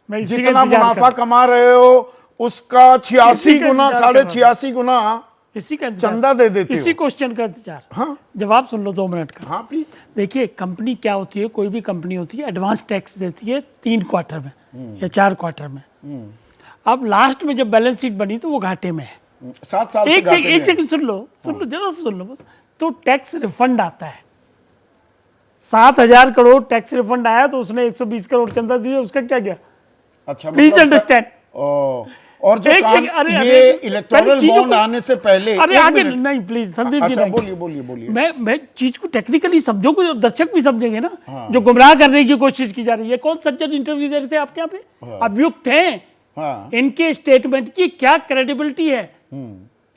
मैं इसी का जितना इंतजार मुनाफा कर- कमा रहे हो उसका 86 इसी का गुना, इंतजार कर रहा था। 86 गुना इसी का इंतजार- चंदा दे देते इसी हो। क्वेश्चन का इंतजार। हाँ। जवाब सुन लो 2 मिनट का। हाँ प्लीज। देखिए, कंपनी क्या होती है, कोई भी कंपनी होती है, एडवांस टैक्स देती है 3 क्वार्टर में या 4 क्वार्टर में। अब लास्ट में जब बैलेंस शीट बनी तो वो घाटे में है। 7 साल से एक घाटे में है। सेकंड सुन लो, जरा सा सुन लो बस। तो टैक्स रिफंड आता है, 7,000 करोड़ टैक्स रिफंड आया तो उसने 120 करोड़ चंदा दिया, उसका क्या गया? अच्छा, प्लीज मतलब अंडरस्टैंड। और जो एक काम सेकंड, अरे, ये अरे, इलेक्टोरल पहले चीजों बॉन्ड को- आने से पहले अरे एक आगे मिनट। नहीं, प्लीज संदीप जी अच्छा, नहीं। बोलिए। मैं चीज को टेक्निकली समझो, को दर्शक भी समझेंगे ना। जो गुमराह करने की कोशिश की जा रही है, कौन सज्जन इंटरव्यू दे रहे थे आपके यहाँ पे, अभियुक्त हैं। हाँ। इनके स्टेटमेंट की क्या क्रेडिबिलिटी है?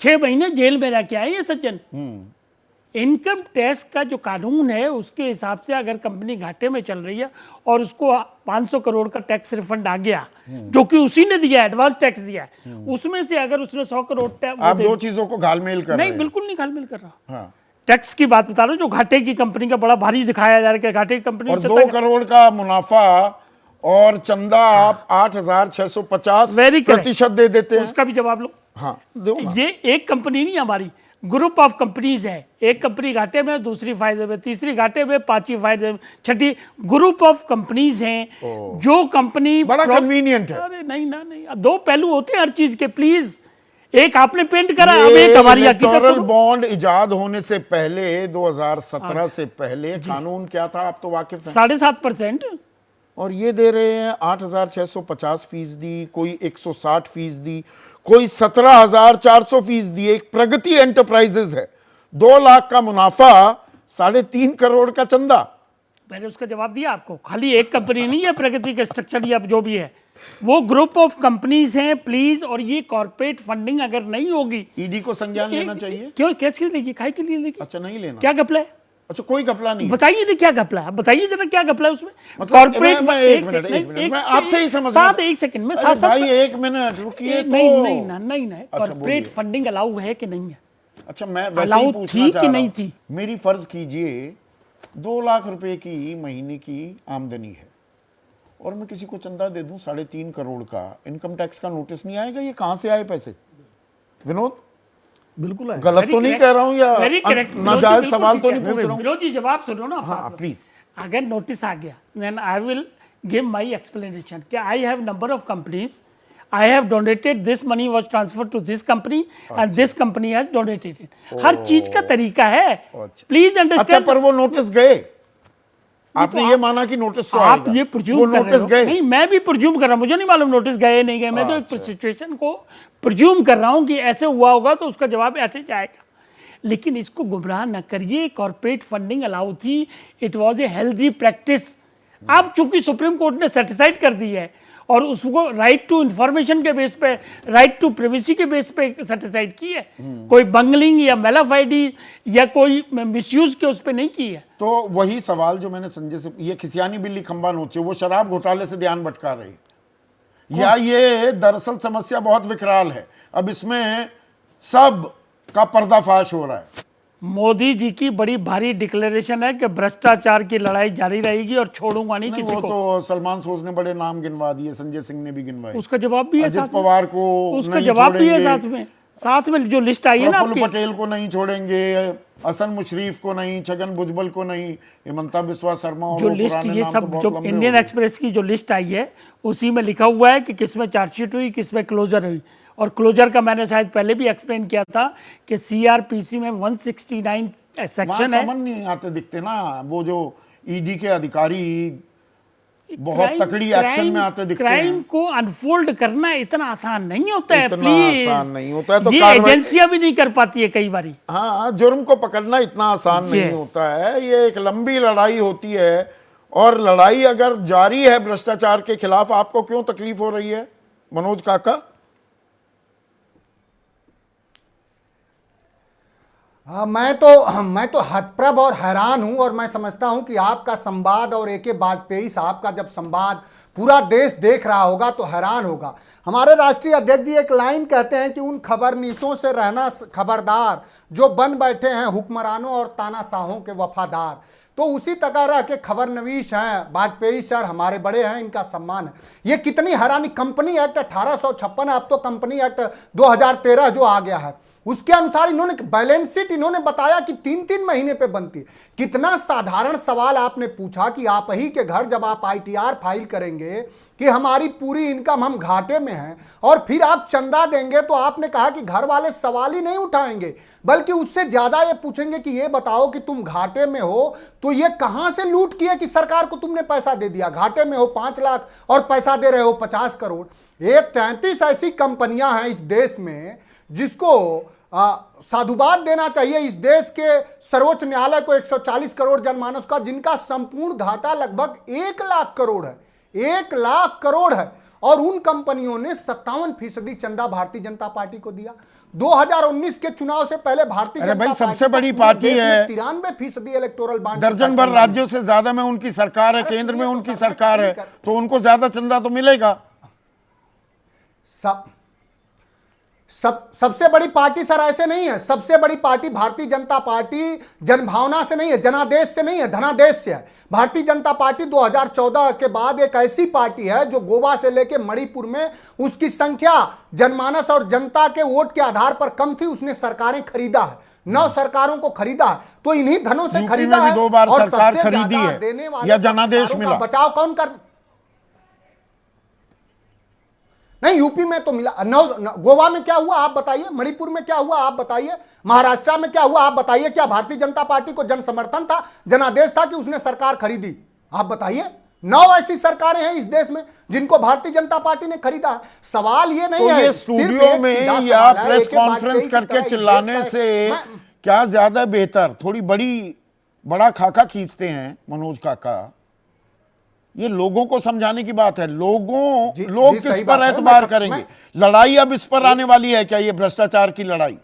6 महीने जेल में रह के आए ये सज्जन। इनकम टैक्स का जो कानून है उसके हिसाब से अगर कंपनी घाटे में चल रही है और उसको 500 करोड़ का टैक्स रिफंड आ गया, जो कि उसी ने दिया, एडवांस टैक्स दिया है, उसमें से अगर उसने 100 करोड़ आप दो चीजों को घालमेल कर रहे नहीं, हैं। बिल्कुल नहीं घालमेल कर रहा। हाँ। टैक्स की बात बता रहा हूं, जो घाटे की कंपनी का बड़ा भारी दिखाया जा रहा है, घाटे की कंपनी और में 2 करोड़ का मुनाफा और चंदा आप 8,650 Very correct. प्रतिशत दे देते हैं। उसका भी जवाब लो। हाँ, दो ना। ये एक कंपनी नहीं हमारी, ग्रुप ऑफ कंपनीज है। एक कंपनी घाटे में, दूसरी फायदे में, तीसरी घाटे में, पांचवी फायदे में, छठी ग्रुप ऑफ कंपनीज हैं। जो कंपनी बड़ा convenient है। अरे नहीं ना, नहीं, 2 पहलू होते हैं हर चीज के। प्लीज, एक आपने पेंट करा, अब एक हमारी हकीकत इलेक्टोरल सुनो। बॉन्ड इजाद होने से पहले 2017 से पहले कानून क्या था, आप तो वाकिफ हैं। 7.5%। और ये दे रहे हैं 8,650%, कोई 160%, कोई 17,400%। एक प्रगति एंटरप्राइजेज है, 2 लाख का मुनाफा, 3.5 करोड़ का चंदा। मैंने उसका जवाब दिया आपको। खाली एक कंपनी नहीं है प्रगति के स्ट्रक्चर या जो भी है, वो ग्रुप ऑफ कंपनीज हैं प्लीज। और ये कॉर्पोरेट फंडिंग अगर नहीं होगी, ईडी को संज्ञान लेना चाहिए। क्यों, कैसे लेगी, काहे के लिए लेगी? अच्छा, नहीं लेना। क्या घपला है? अच्छा, कोई घपला नहीं है। बताइए ना क्या घपला है, बताइए जरा क्या घपला है उसमें। मतलब कॉर्पोरेट मैं एक मिनट, मैं आपसे ही समझ साथ, एक सेकंड में अरे साथ भाई, 1 मिनट रुकिए तो। नहीं, अच्छा, कॉर्पोरेट बोलिए। फंडिंग अलाउ है कि नहीं है? अच्छा, मैं वैसे अलाउ ही पूछना थी चाह कि रहा नहीं हूं। थी? मेरी फर्ज कीजिए 2 लाख रुपए की महीने की आमदनी है और मैं किसी को चंदा दे दूं 3.5 करोड़ का, इनकम टैक्स का नोटिस नहीं आएगा? ये कहां से आए पैसे? विनोद, बिल्कुल है। गलत तो नहीं कह रहा हूं या वेरी करेक्ट, नाजायज सवाल तो नहीं पूछ रहा हूं? विनोद जी जवाब सुनो ना। हाँ, प्लीज। अगर नोटिस आ गया, then I will give my explanation कि I have number of companies, I have donated, this money was transfer to this company and this company has donated it. हर चीज का तरीका है, प्लीज अच्छा, अंडरस्टैंड। पर वो नोटिस गए, आपने ये माना कि नोटिस तो आप आएगा। ये वो प्रज्यूम कर रहे नोटिस हो। गए। नहीं, मैं भी प्रज्यूम कर रहा हूं, मुझे नहीं मालूम नोटिस गए नहीं गए। मैं तो एक सिचुएशन को प्रज्यूम कर रहा हूं कि ऐसे हुआ होगा तो उसका जवाब ऐसे जाएगा। लेकिन इसको गुमराह न करिए, कॉर्पोरेट फंडिंग अलाउ थी, it was a healthy practice. अब चूंकि सुप्रीम कोर्ट ने सेटिसाइड कर दी है और उसको राइट टू इंफॉर्मेशन के बेस पे, राइट टू प्रिवेसी के बेस पे सेटिसाइड की है, कोई बंगलिंग या मेलाफाइडी या कोई मिसयूज के उस पे नहीं की है। तो वही सवाल जो मैंने संजय से, ये खिसियानी बिल्ली खंबा नोचे, वो शराब घोटाले से ध्यान भटका रही या ये दरअसल समस्या बहुत विकराल है, अब इसमें सब का पर्दाफाश हो रहा है? मोदी जी की बड़ी भारी डिक्लेरेशन है कि भ्रष्टाचार की लड़ाई जारी रहेगी और छोड़ूंगा नहीं किसी वो को। तो सलमान सोज ने बड़े नाम गिनवा दिए, संजय सिंह ने भी गिनवाए, उसका जवाब भी है अजित साथ में। पवार को उसका नहीं जवाब भी है छोड़ेंगे, साथ में जो लिस्ट आई है ना प्रफुल्ल आपकी। पटेल को नहीं छोड़ेंगे, हसन मुशरीफ को नहीं, छगन भुजबल को नहीं, हिमंता बिस्वा शर्मा और जो वो लिस्ट, पुराने ये नाम तो सब बहुत जो लंबे इंडियन हो गए। एक्सप्रेस की जो लिस्ट आई है उसी में लिखा हुआ है कि किसमें चार्जशीट हुई, किसमें क्लोजर हुई। और क्लोजर का मैंने शायद पहले भी एक्सप्लेन किया था कि सीआरपीसी में 169 सेक्शन है। समझ नहीं आते दिखते ना, वो जो ईडी के अधिकारी बहुत तकड़ी एक्शन में आते दिखते क्राइम हैं। को अनफोल्ड करना इतना आसान नहीं होता है, इतना प्लीज। आसान नहीं होता है, तो ये कार्रवाई- एजेंसियां भी नहीं कर पाती है कई बारी। हाँ, जुर्म को पकड़ना इतना आसान नहीं Yes. होता है, ये एक लंबी लड़ाई होती है और लड़ाई अगर जारी है भ्रष्टाचार के खिलाफ, आपको क्यों तकलीफ हो रही है मनोज काका? मैं तो हतप्रभ और हैरान हूं, और मैं समझता हूं कि आपका संवाद और ए के वाजपेयी साहब का जब संवाद पूरा देश देख रहा होगा तो हैरान होगा। हमारे राष्ट्रीय अध्यक्ष जी एक लाइन कहते हैं कि उन खबरनीशों से रहना खबरदार जो बन बैठे हैं हुक्मरानों और तानाशाहों के वफादार। तो उसी तरह के खबरनवीश हैं वाजपेयी सर, हमारे बड़े हैं, इनका सम्मान है। ये कितनी हैरानी, कंपनी एक्ट 1856, अब तो कंपनी एक्ट 2013 जो आ गया है, उसके अनुसार इन्होंने बैलेंस शीट इन्होंने बताया कि 3-3 महीने पे बनती है। कितना साधारण सवाल आपने पूछा कि आप ही के घर जब आप ITR फाइल करेंगे कि हमारी पूरी इनकम हम घाटे में हैं, और फिर आप चंदा देंगे, तो आपने कहा कि घर वाले सवाल ही नहीं उठाएंगे, बल्कि उससे ज्यादा ये पूछेंगे कि ये बताओ कि तुम घाटे में हो तो ये कहां से लूट किए कि सरकार को तुमने पैसा दे दिया। घाटे में हो 5 लाख और पैसा दे रहे हो 50 करोड़। ये 33 ऐसी कंपनियां हैं इस देश में जिसको साधुवाद देना चाहिए इस देश के सर्वोच्च न्यायालय को, 140 करोड़ जनमानस का, जिनका संपूर्ण घाटा लगभग 1 लाख करोड़ है, 1 लाख करोड़ है, और उन कंपनियों ने 57% चंदा भारतीय जनता पार्टी को दिया। 2019 के चुनाव से पहले भारतीय जनता भाई पार्टी सबसे बड़ी पार्टी है, 93% इलेक्टोरल बॉन्ड, दर्जन भर राज्यों से ज्यादा में उनकी सरकार है, केंद्र में उनकी सरकार है, तो उनको ज्यादा चंदा तो मिलेगा। सबसे बड़ी पार्टी सर ऐसे नहीं है। सबसे बड़ी पार्टी भारतीय जनता पार्टी जनभावना से नहीं है, जनादेश से नहीं है, धनादेश से है। भारतीय जनता पार्टी 2014 के बाद एक ऐसी पार्टी है जो गोवा से लेकर मणिपुर में उसकी संख्या जनमानस और जनता के वोट के आधार पर कम थी, उसने सरकारें खरीदा है, 9 सरकारों को खरीदा है। तो इन्हीं धनों से खरीदा है। 2 बार और सरकार सबसे खरीदी ज्यादा है देने वाले या जनादेश मिला। बचाव कौन कर, नहीं यूपी में तो मिला, गोवा में क्या हुआ आप बताइए, मणिपुर में क्या हुआ आप बताइए, महाराष्ट्र में क्या हुआ आप बताइए। क्या भारतीय जनता पार्टी को जन समर्थन था, जनादेश था, कि उसने सरकार खरीदी? आप बताइए। 9 ऐसी सरकारें हैं इस देश में जिनको भारतीय जनता पार्टी ने खरीदा है। सवाल ये नहीं है ये स्टूडियो में या प्रेस कॉन्फ्रेंस करके चिल्लाने से क्या ज्यादा बेहतर, थोड़ी बड़ा खाका खींचते हैं मनोज काका। ये लोगों को समझाने की बात है। लोग किस पर एतबार करेंगे? लड़ाई अब इस पर आने वाली है क्या, ये भ्रष्टाचार की लड़ाई?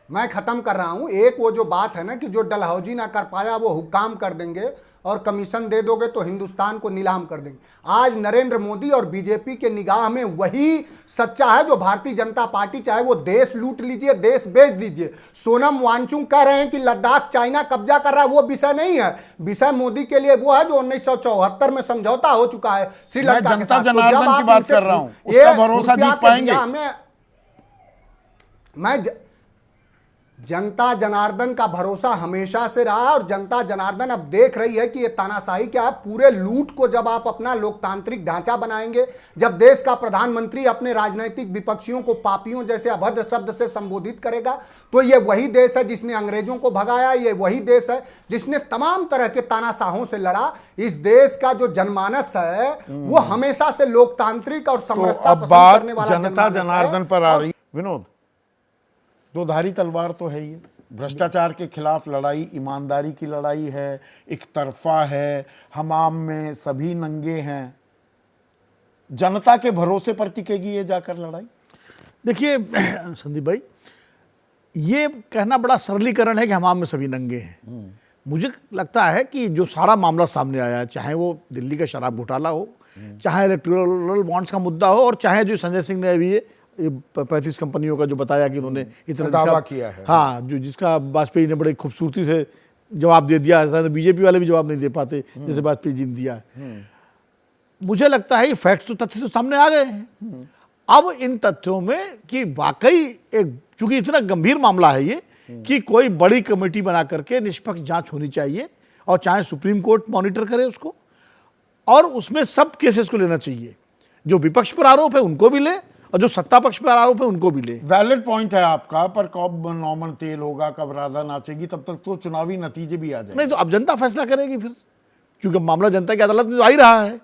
मैं खत्म कर रहा हूं। एक वो जो बात है ना कि जो डलहौजी ना कर पाया वो हुक्काम कर देंगे, और कमीशन दे दोगे तो हिंदुस्तान को नीलाम कर देंगे। आज नरेंद्र मोदी और बीजेपी के निगाह में वही सच्चा है जो भारतीय जनता पार्टी चाहे वो देश लूट लीजिए, देश बेच दीजिए। सोनम वांगचुक कह रहे हैं कि लद्दाख चाइना कब्जा कर रहा है, वो विषय नहीं है। विषय मोदी के लिए वो है जो 1974 में समझौता हो चुका है श्रीलंका के साथ। जनार्दन की बात कर रहा हूं, उसका भरोसा जीत पाएंगे? मैं जनता जनार्दन का भरोसा हमेशा से रहा, और जनता जनार्दन अब देख रही है कि ये तानाशाही क्या है। पूरे लूट को जब आप अपना लोकतांत्रिक ढांचा बनाएंगे, जब देश का प्रधानमंत्री अपने राजनीतिक विपक्षियों को पापियों जैसे अभद्र शब्द से संबोधित करेगा, तो ये वही देश है जिसने अंग्रेजों को भगाया, ये वही देश है जिसने तमाम तरह के तानाशाहों से लड़ा। इस देश का जो जनमानस है वो हमेशा से लोकतांत्रिक और समरसता पसंद करने वाला जनता जनार्दन पर आ रही। विनोद, 2 धारी तलवार तो है ही। भ्रष्टाचार के खिलाफ लड़ाई ईमानदारी की लड़ाई है, एक तरफा है, हमाम में सभी नंगे हैं। जनता के भरोसे पर टिकेगी ये जाकर लड़ाई? देखिए संदीप भाई, ये कहना बड़ा सरलीकरण है कि हमाम में सभी नंगे हैं। मुझे लगता है कि जो सारा मामला सामने आया है, चाहे वो दिल्ली का शराब घोटाला हो, चाहे इलेक्टोरल बॉन्ड्स का मुद्दा हो, और चाहे जो संजय सिंह ने अभी ये 35 कंपनियों का जो बताया कि उन्होंने इतना दावा किया है, हाँ, जो जिसका वाजपेयी ने बड़े खूबसूरती से जवाब दे दिया है, बीजेपी वाले भी जवाब नहीं दे पाते जैसे वाजपेयी जी ने दिया है। मुझे लगता है ये फैक्ट्स तो, तथ्य तो सामने आ गए हैं। अब इन तथ्यों में कि वाकई एक, चूंकि इतना गंभीर मामला है ये कि कोई बड़ी कमेटी बना करके निष्पक्ष जांच होनी चाहिए, और चाहे सुप्रीम कोर्ट मॉनिटर करे उसको, और उसमें सब केसेस को लेना चाहिए। जो विपक्ष पर आरोप है उनको भी ले, और जो सत्ता पक्ष पर आरोप है उनको भी ले। वैलिड पॉइंट है आपका, पर कब नॉर्मन तेल होगा, कब राधा नाचेगी, तब तक तो चुनावी नतीजे भी आ जाएंगे। नहीं तो अब जनता फैसला करेगी फिर, क्योंकि मामला जनता की अदालत में तो आ ही रहा है।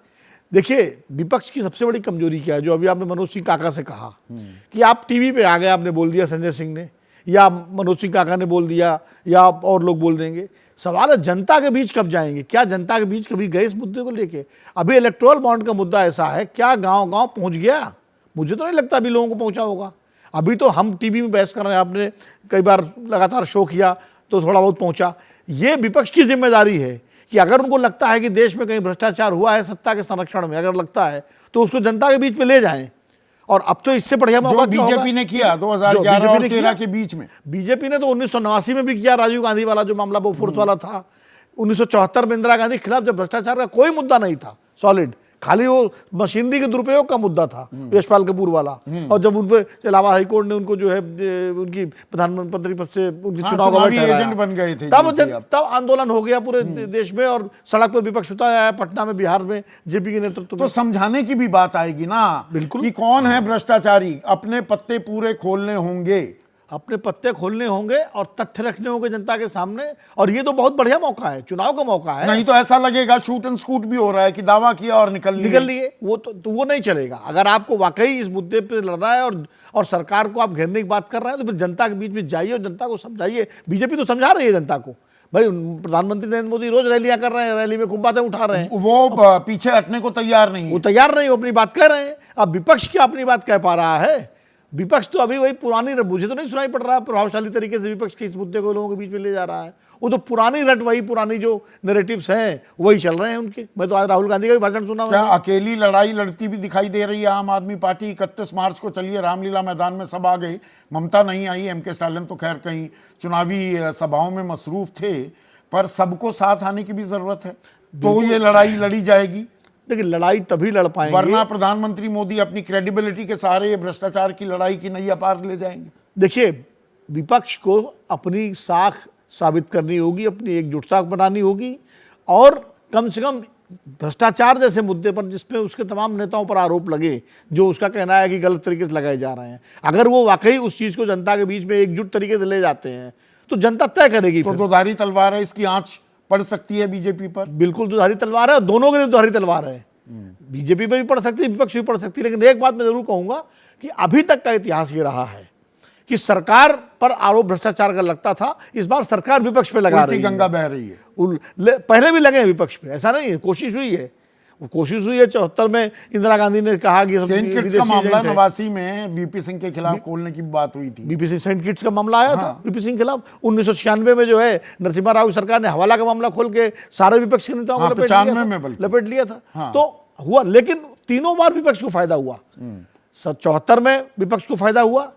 देखिए विपक्ष की सबसे बड़ी कमजोरी क्या है, जो अभी आपने मनोज सिंह काका से कहा कि आप टीवी पे आ गए, आपने बोल दिया संजय सिंह ने, या मनोज सिंह काका ने बोल दिया, या और लोग बोल देंगे। सवाल है जनता के बीच कब जाएंगे? क्या जनता के बीच कभी गए इस मुद्दे को लेके? अभी इलेक्टोरल बॉन्ड का मुद्दा ऐसा है, क्या गांव गांव पहुंच गया? मुझे तो नहीं लगता अभी लोगों को पहुंचा होगा। अभी तो हम टीवी में बहस कर रहे हैं, आपने कई बार लगातार शो किया तो थोड़ा बहुत पहुंचा। ये विपक्ष की जिम्मेदारी है कि अगर उनको लगता है कि देश में कहीं भ्रष्टाचार हुआ है सत्ता के संरक्षण में, अगर लगता है तो उसको जनता के बीच में ले जाएं। और अब तो इससे बढ़िया मौका जो बीजेपी ने किया 2011 और 13 के बीच में। बीजेपी ने तो 1989 में भी किया, राजीव गांधी वाला जो मामला बोफोर्स वाला था। 1974 में इंदिरा गांधी के खिलाफ जब भ्रष्टाचार का कोई मुद्दा नहीं था सॉलिड, खाली वो मशीनरी के दुरुपयोग का मुद्दा था, यशपाल कपूर वाला। और जब उन पर इलाहाबाद हाईकोर्ट ने उनको जो है उनकी प्रधानमंत्री पद से उनकी चुनाव एजेंट बन गए थे, तब आंदोलन हो गया पूरे देश में और सड़क पर विपक्ष उतार आया, पटना में, बिहार में जेपी के नेतृत्व में। तो समझाने की भी बात आएगी ना, बिल्कुल, कि कौन है भ्रष्टाचारी। अपने पत्ते पूरे खोलने होंगे, अपने पत्ते खोलने होंगे और तथ्य रखने होंगे जनता के सामने। और ये तो बहुत बढ़िया मौका है, चुनाव का मौका है। नहीं तो ऐसा लगेगा शूट एंड स्कूट भी हो रहा है कि दावा किया और निकल लिए। वो तो वो नहीं चलेगा। अगर आपको वाकई इस मुद्दे पे लड़ना है और सरकार को आप घेरने की बात कर रहे हैं तो फिर जनता के बीच में जाइए और जनता को समझाइए। बीजेपी तो समझा रही है जनता को, भाई प्रधानमंत्री नरेंद्र मोदी रोज रैलियां कर रहे हैं, रैली में खूब बातें उठा रहे हैं, वो पीछे हटने को तैयार नहीं, वो तैयार नहीं, वो अपनी बात कह रहे हैं। अब विपक्ष क्या अपनी बात कह पा रहा है? विपक्ष तो अभी वही पुरानी, मुझे तो नहीं सुनाई पड़ रहा प्रभावशाली तरीके से विपक्ष के इस मुद्दे को लोगों के बीच में ले जा रहा है। वो तो पुरानी रट, वही पुरानी जो नैरेटिव्स हैं वही चल रहे हैं उनके। मैं तो आज राहुल गांधी का भी भाषण सुना। क्या अकेली लड़ाई लड़ती भी दिखाई दे रही है आम आदमी पार्टी? 31 मार्च को चलिए रामलीला मैदान में सब आ गई, ममता नहीं आई, एमके स्टालिन तो खैर कहीं चुनावी सभाओं में मसरूफ थे, पर सबको साथ आने की भी जरूरत है। तो ये लड़ाई लड़ी जाएगी। देखिए लड़ाई तभी लड़ पाएंगे, वरना प्रधानमंत्री मोदी अपनी क्रेडिबिलिटी के सहारे ये भ्रष्टाचार की लड़ाई की नैया पार ले जाएंगे। देखिए विपक्ष को अपनी साख साबित करनी होगी, अपनी एकजुटता बनानी होगी और कम से कम भ्रष्टाचार जैसे मुद्दे पर जिसपे उसके तमाम नेताओं पर आरोप लगे, जो उसका कहना है कि गलत तरीके से लगाए जा रहे हैं, अगर वो वाकई उस चीज़ को जनता के बीच में एकजुट तरीके से ले जाते हैं तो जनता तय करेगी। तो दोधारी तलवार है, इसकी आंच पड़ सकती है बीजेपी पर। बिल्कुल दोधारी तलवार है, दोनों के लिए दोधारी तलवार है। बीजेपी पे भी पड़ सकती है, विपक्ष भी पड़ सकती है। लेकिन एक बात मैं जरूर कहूंगा कि अभी तक का इतिहास ये रहा है कि सरकार पर आरोप भ्रष्टाचार का लगता था, इस बार सरकार विपक्ष पे लगा रही है, गंगा बह रही है। पहले भी लगे हैं विपक्ष पे, ऐसा नहीं है, कोशिश हुई है। कोशिश हुई है 74 में इंदिरा गांधी ने कहा कि सेंट किट्स का मामला 89 में वीपी सिंह के खिलाफ खोलने की बात हुई थी। वीपी सिंह, सेंट किट्स का मामला आया था वीपी सिंह के खिलाफ। 1996 में जो है नरसिम्हा राव सरकार ने हवाला का मामला खोल के सारे विपक्ष के नेताओं को लपेट लिया था। तो हुआ, लेकिन तीनों बार विपक्ष को फायदा हुआ। 74 में विपक्ष को फायदा हुआ,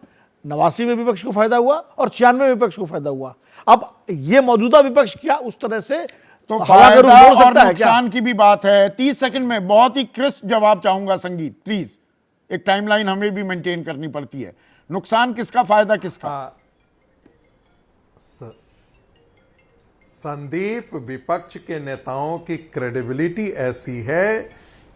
89 में विपक्ष को फायदा हुआ और 96 में विपक्ष को फायदा हुआ। अब ये मौजूदा विपक्ष क्या उस तरह से तो फायदा और नुकसान की भी बात है। 30 सेकंड में बहुत ही क्रिस्प जवाब चाहूंगा संगीत, प्लीज। एक टाइमलाइन हमें भी मेंटेन करनी पड़ती है। नुकसान किसका, फायदा किसका? संदीप, विपक्ष के नेताओं की क्रेडिबिलिटी ऐसी है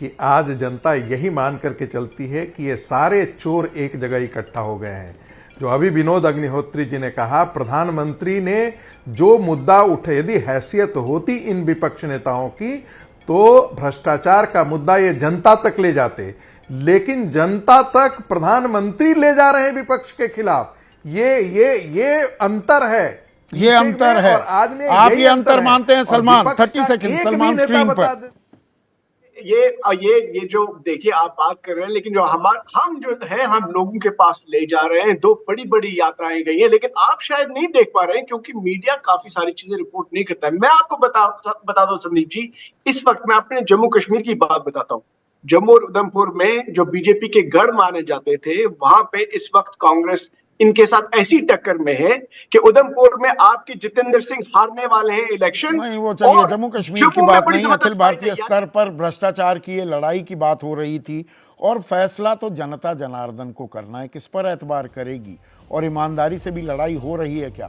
कि आज जनता यही मान करके चलती है कि ये सारे चोर एक जगह इकट्ठा हो गए हैं। जो अभी विनोद अग्निहोत्री जी ने कहा, प्रधानमंत्री ने जो मुद्दा उठे, यदि हैसियत होती इन विपक्ष नेताओं की तो भ्रष्टाचार का मुद्दा ये जनता तक ले जाते, लेकिन जनता तक प्रधानमंत्री ले जा रहे हैं विपक्ष के खिलाफ। ये अंतर है, ये अंतर है। आप ये अंतर मानते हैं सलमान? 30 सेकंड सलमान स्क्रीन पर। ये जो देखिए आप बात कर रहे हैं, लेकिन जो हम जो है हम लोगों के पास ले जा रहे हैं। दो बड़ी बड़ी यात्राएं गई हैं, लेकिन आप शायद नहीं देख पा रहे हैं क्योंकि मीडिया काफी सारी चीजें रिपोर्ट नहीं करता है। मैं आपको बता दूं संदीप जी, इस वक्त मैं अपने जम्मू कश्मीर की बात बताता हूँ। जम्मू और उधमपुर में जो बीजेपी के गढ़ माने जाते थे, वहां पे इस वक्त कांग्रेस इनके साथ ऐसी टक्कर में है कि उधमपुर में आपके जितेंद्र सिंह हारने वाले हैं इलेक्शन। नहीं, वो चलिए जम्मू कश्मीर की बात नहीं, अखिल भारतीय स्तर पर भ्रष्टाचार की ये लड़ाई की बात हो रही थी और फैसला तो जनता जनार्दन को करना है, किस पर एतबार करेगी और ईमानदारी से भी लड़ाई हो रही है क्या।